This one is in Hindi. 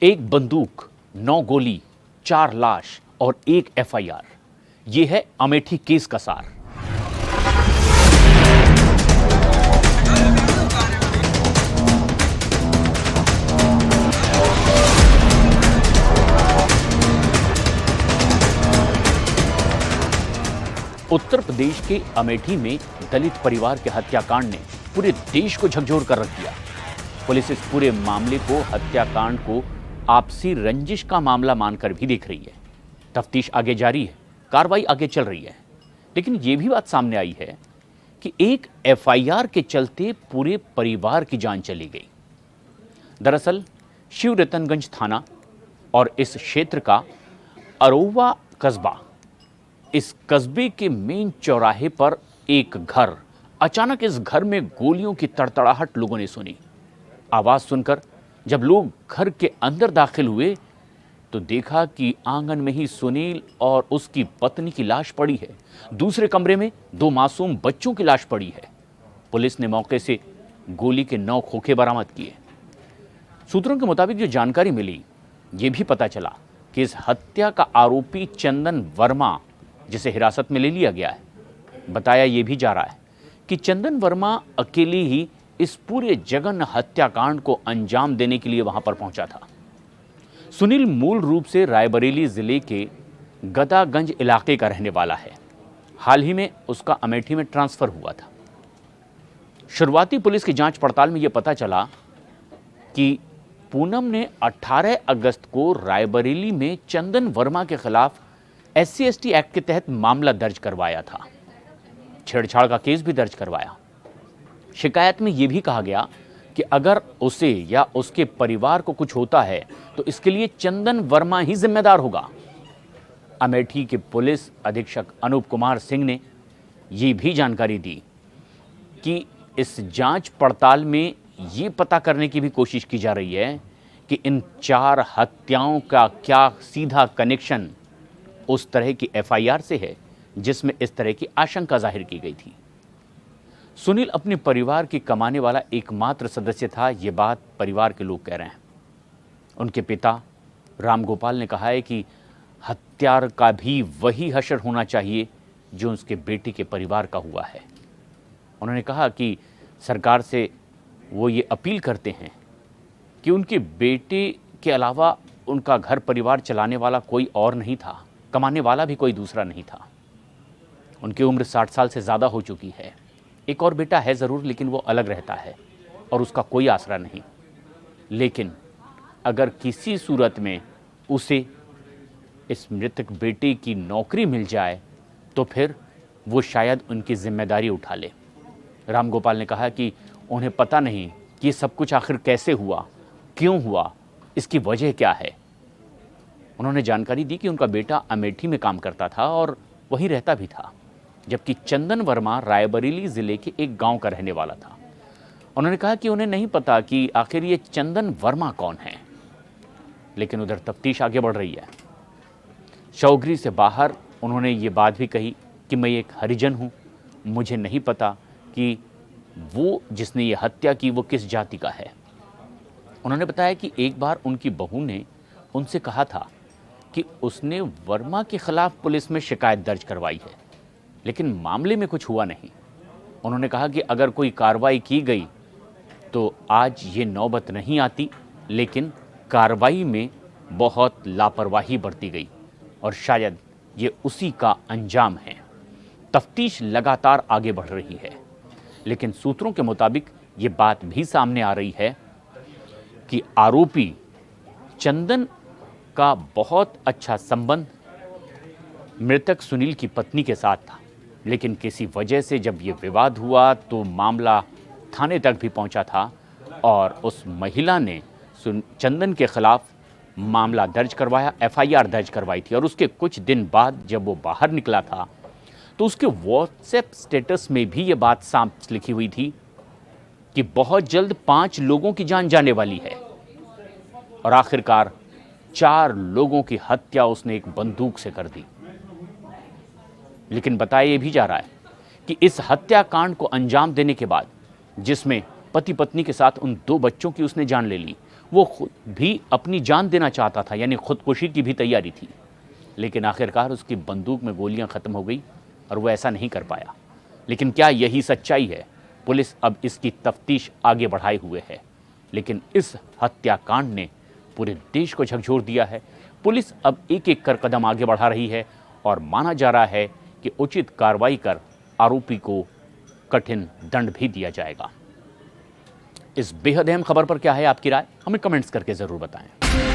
एक बंदूक, 9 गोली, 4 लाश और 1 एफआईआर। ये है अमेठी केस का सार। उत्तर प्रदेश के अमेठी में दलित परिवार के हत्याकांड ने पूरे देश को झकझोर कर रख दिया। पुलिस इस पूरे मामले को, हत्याकांड को आपसी रंजिश का मामला मानकर भी देख रही है। तफ्तीश आगे जारी है, कार्रवाई आगे चल रही है। लेकिन यह भी बात सामने आई है कि एक एफआईआर के चलते पूरे परिवार की जान चली गई। दरअसल शिवरतनगंज थाना और इस क्षेत्र का अरोवा कस्बा, इस कस्बे के मेन चौराहे पर एक घर, अचानक इस घर में गोलियों की तड़तड़ाहट लोगों ने सुनी। आवाज सुनकर जब लोग घर के अंदर दाखिल हुए तो देखा कि आंगन में ही सुनील और उसकी पत्नी की लाश पड़ी है। दूसरे कमरे में 2 मासूम बच्चों की लाश पड़ी है। पुलिस ने मौके से गोली के 9 खोखे बरामद किए। सूत्रों के मुताबिक जो जानकारी मिली, ये भी पता चला कि इस हत्या का आरोपी चंदन वर्मा, जिसे हिरासत में ले लिया गया है, बताया यह भी जा रहा है कि चंदन वर्मा अकेले ही इस पूरे जघन्य हत्याकांड को अंजाम देने के लिए वहां पर पहुंचा था। सुनील मूल रूप से रायबरेली जिले के गदागंज इलाके का रहने वाला है। हाल ही में उसका अमेठी में ट्रांसफर हुआ था। शुरुआती पुलिस की जांच पड़ताल में यह पता चला कि पूनम ने 18 अगस्त को रायबरेली में चंदन वर्मा के खिलाफ SC/ST एक्ट के तहत मामला दर्ज करवाया था। छेड़छाड़ का केस भी दर्ज करवाया। शिकायत में यह भी कहा गया कि अगर उसे या उसके परिवार को कुछ होता है तो इसके लिए चंदन वर्मा ही जिम्मेदार होगा। अमेठी के पुलिस अधीक्षक अनूप कुमार सिंह ने यह भी जानकारी दी कि इस जांच पड़ताल में यह पता करने की भी कोशिश की जा रही है कि इन 4 हत्याओं का क्या सीधा कनेक्शन उस तरह की एफआईआर से है जिसमें इस तरह की आशंका जाहिर की गई थी। सुनील अपने परिवार की कमाने वाला एकमात्र सदस्य था, ये बात परिवार के लोग कह रहे हैं। उनके पिता रामगोपाल ने कहा है कि हत्यार का भी वही हशर होना चाहिए जो उसके बेटे के परिवार का हुआ है। उन्होंने कहा कि सरकार से वो ये अपील करते हैं कि उनके बेटे के अलावा उनका घर परिवार चलाने वाला कोई और नहीं था, कमाने वाला भी कोई दूसरा नहीं था। उनकी उम्र 60 साल से ज़्यादा हो चुकी है। एक और बेटा है ज़रूर, लेकिन वो अलग रहता है और उसका कोई आसरा नहीं। लेकिन अगर किसी सूरत में उसे इस मृतक बेटे की नौकरी मिल जाए तो फिर वो शायद उनकी जिम्मेदारी उठा ले। रामगोपाल ने कहा कि उन्हें पता नहीं कि ये सब कुछ आखिर कैसे हुआ, क्यों हुआ, इसकी वजह क्या है। उन्होंने जानकारी दी कि उनका बेटा अमेठी में काम करता था और वहीं रहता भी था, जबकि चंदन वर्मा रायबरेली ज़िले के एक गांव का रहने वाला था। उन्होंने कहा कि उन्हें नहीं पता कि आखिर ये चंदन वर्मा कौन है, लेकिन उधर तफ्तीश आगे बढ़ रही है। चौगरी से बाहर उन्होंने ये बात भी कही कि मैं एक हरिजन हूँ, मुझे नहीं पता कि वो जिसने ये हत्या की वो किस जाति का है। उन्होंने बताया कि एक बार उनकी बहू ने उनसे कहा था कि उसने वर्मा के खिलाफ पुलिस में शिकायत दर्ज करवाई है, लेकिन मामले में कुछ हुआ नहीं। उन्होंने कहा कि अगर कोई कार्रवाई की गई तो आज ये नौबत नहीं आती, लेकिन कार्रवाई में बहुत लापरवाही बरती गई और शायद ये उसी का अंजाम है। तफ्तीश लगातार आगे बढ़ रही है, लेकिन सूत्रों के मुताबिक ये बात भी सामने आ रही है कि आरोपी चंदन का बहुत अच्छा संबंध मृतक सुनील की पत्नी के साथ था, लेकिन किसी वजह से जब ये विवाद हुआ तो मामला थाने तक भी पहुंचा था और उस महिला ने चंदन के खिलाफ मामला दर्ज करवाया, एफआईआर दर्ज करवाई थी। और उसके कुछ दिन बाद जब वो बाहर निकला था तो उसके व्हाट्सएप स्टेटस में भी ये बात साफ लिखी हुई थी कि बहुत जल्द 5 लोगों की जान जाने वाली है। और आखिरकार 4 लोगों की हत्या उसने एक बंदूक से कर दी। लेकिन बताया यह भी जा रहा है कि इस हत्याकांड को अंजाम देने के बाद, जिसमें पति पत्नी के साथ उन 2 बच्चों की उसने जान ले ली, वो खुद भी अपनी जान देना चाहता था, यानी खुदकुशी की भी तैयारी थी, लेकिन आखिरकार उसकी बंदूक में गोलियां ख़त्म हो गई और वो ऐसा नहीं कर पाया। लेकिन क्या यही सच्चाई है? पुलिस अब इसकी तफ्तीश आगे बढ़ाए हुए है, लेकिन इस हत्याकांड ने पूरे देश को झकझोर दिया है। पुलिस अब एक एक कर कदम आगे बढ़ा रही है और माना जा रहा है कि उचित कार्रवाई कर आरोपी को कठिन दंड भी दिया जाएगा। इस बेहद अहम खबर पर क्या है आपकी राय? हमें कमेंट्स करके ज़रूर बताएं।